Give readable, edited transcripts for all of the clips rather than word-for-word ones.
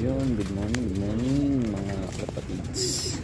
Yun, good morning mga kapatids.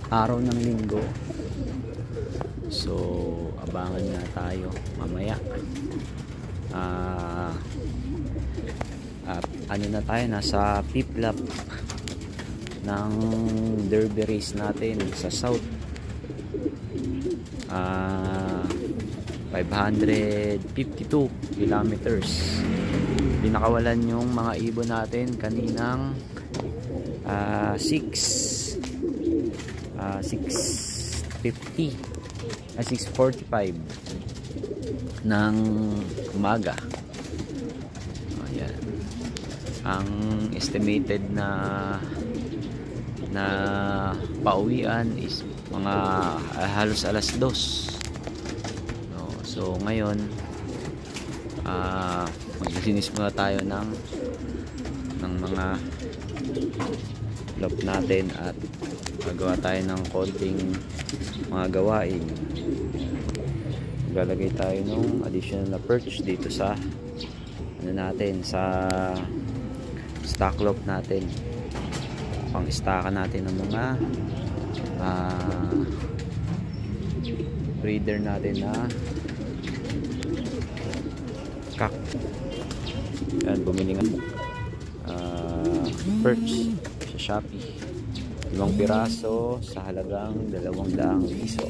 Araw ng linggo. So, abangan nga tayo mamaya. Ano na tayo, nasa fifth lap ng derby race natin sa South. 552 kilometers. Pinakawalan yung mga ibon natin kaninang 6:45 ng umaga. Ayan. Ang estimated na pauwian is mga halos alas 2. So ngayon maglilinis muna tayo ng mga lop natin at magawa tayo ng konting mga gawain. Maglalagay tayo ng additional na perch dito sa natin, sa stock lop natin, pang istaka natin ng mga breeder natin na kak. Yan, bumili nga perch sa Shopee, 5 piraso sa halagang 200 piso.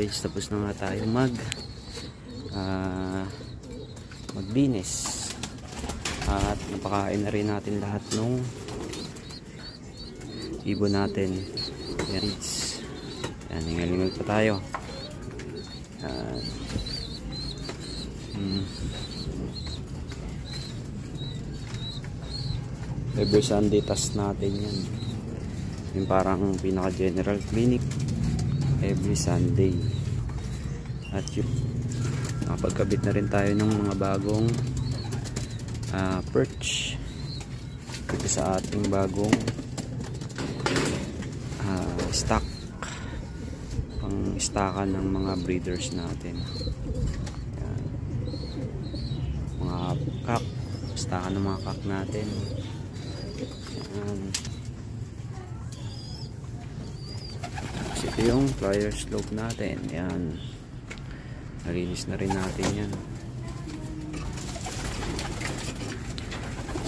guys, tapos na nga tayo maglinis at napakain na rin natin lahat nung ibon natin. Yan, hingalingal pa tayo. Every Sunday test natin yan, yung parang pinaka general clinic every Sunday. At yung nakapagkabit na rin tayo ng mga bagong perch dito sa ating bagong stock, pang stockan ng mga breeders natin. Yan. Mga kak, stockan ng mga kak natin. Yan. Ito yung flyer slope natin. Yan, nalinis na rin natin yan.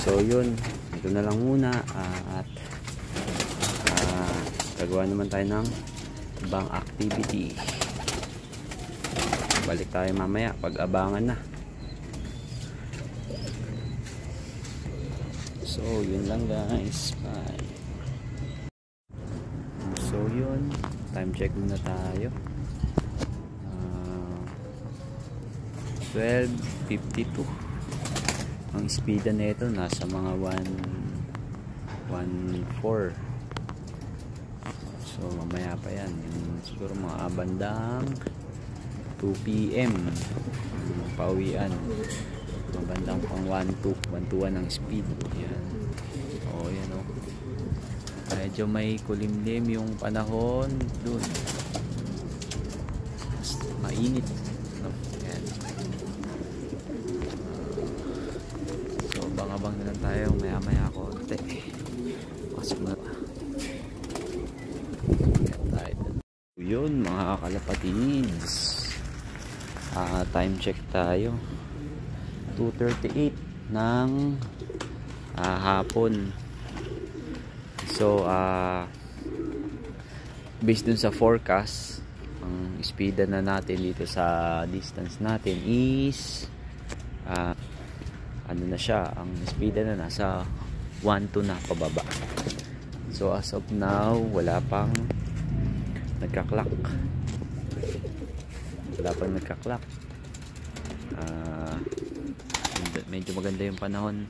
So yun, ito na lang muna. At gagawa naman tayo ng ibang activity. Balik tayo mamaya pag abangan na. So yun lang guys, bye. So yun, time check muna tayo. 12:52. Ang speeda nito nasa mga 1:14. So mamaya pa yan, siguro mga bandang 2 PM pauwian, mga bandang pang 1:1 ang speed. Yan. O yan o, medyo may kulimlim yung panahon dun, mainit, no? Yan. So abang-abang na lang tayo maya konti. Pasok na yun mga kalapatids. Time check tayo, 2:38 ng hapon. So based dun sa forecast, ang speeda na natin dito sa distance natin is ano na siya, ang speeda na nasa 1:2 na pababa. So as of now wala pang nagka-clock. Medyo maganda yung panahon.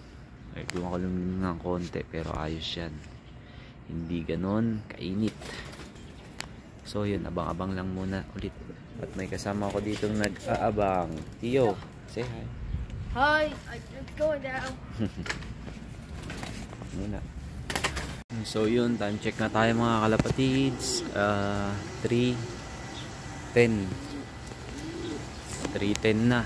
Kumakulong ng konti pero ayos yan, hindi ganon kainit. So yun, abang-abang lang muna ulit. At may kasama ako dito nag-aabang. Tio, say hi. Hi, it's going down. Muna. So yun, time check na tayo mga kalapatids. 3:10 na.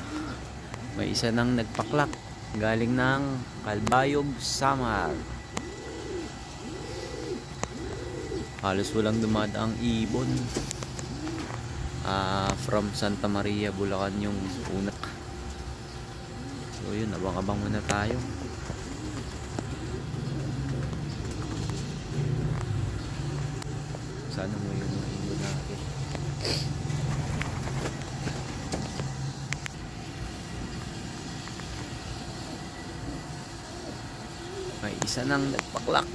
May isa nang nagpaklak galing ng Calbayog, Samar. Halos walang dumadaang ibon. From Santa Maria, Bulacan yung una. So yun, abang-abang muna tayo. Sana mo yung ibon natin. May isa nang nagpaklak.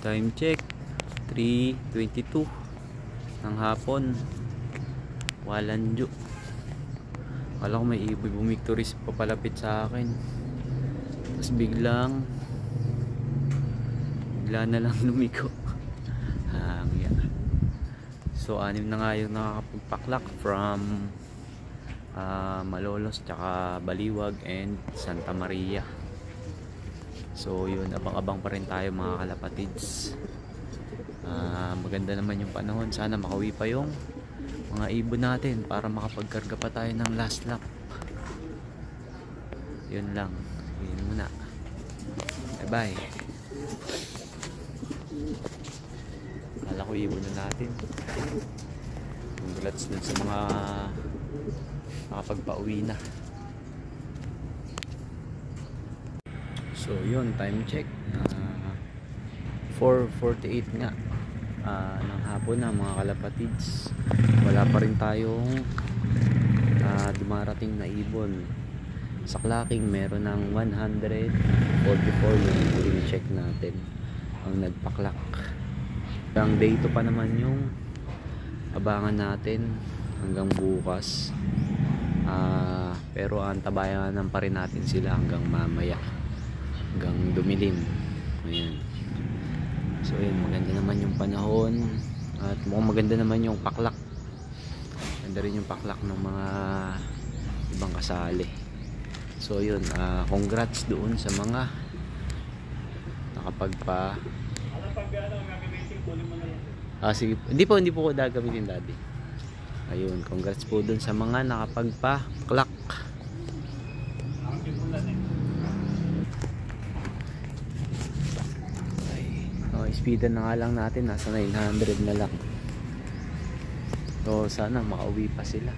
Time check 3:22 ng hapon. Walanjo. Akala ko may ibig bumiktoris papalapit sa akin. Tapos bigla na lang lumiko. Hangya. So 6 na nga yung nakakapagpaklak from Malolos, tsaka Baliwag and Santa Maria. So yun, abang-abang pa rin tayo mga kalapatids. Maganda naman yung panahon. Sana makauwi pa yung mga ibon natin para makapagkarga pa tayo ng last lap. Yun lang, yun muna. Bye bye. Kala ko ibon na natin. Congrats dun sa mga nakapagpauwi na. So yun, time check 4:48 nga ng hapon na mga kalapatids. Wala pa rin tayong dumarating na ibon. Sa clacking meron ng 144 yung check natin ang nagpaklak. Ang day 2 pa naman yung abangan natin hanggang bukas. Pero antabayanan pa rin natin sila hanggang mamaya, hanggang dumilim. Ayan. So yun, maganda naman yung panahon at mukhang maganda naman yung paklak. Maganda rin yung paklak ng mga ibang kasali. So yun, congrats doon sa mga nakapagpa sige, hindi po ko gagamitin, daddy. Ayun, congrats po doon sa mga nakapagpa-clock. Speedan na nga lang natin, nasa 900 na lang. So sana makauwi pa sila.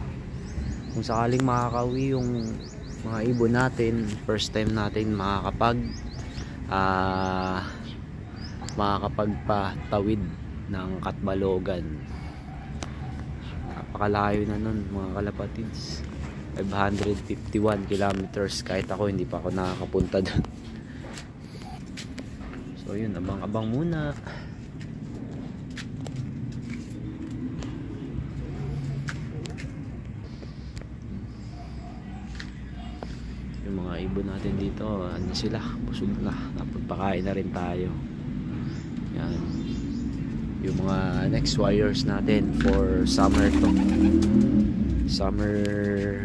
Kung sakaling makakauwi yung mga ibon natin, first time natin makakapagpatawid ng Katbalogan. Napakalayo na nun mga kalapatids, 551 kilometers. Kahit ako hindi pa ako nakakapunta doon. So yun, abang-abang muna. Yung mga ibon natin dito, ano sila, busog na, napagpakain na rin tayo. Yan yung mga next wires natin for summer to, summer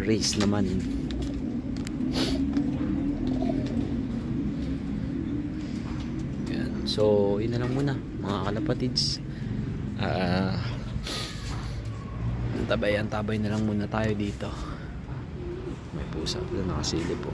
race naman. Yan. So yun na lang muna mga kalapatids. Antabay na lang muna tayo dito. May pusa na nakasilip po.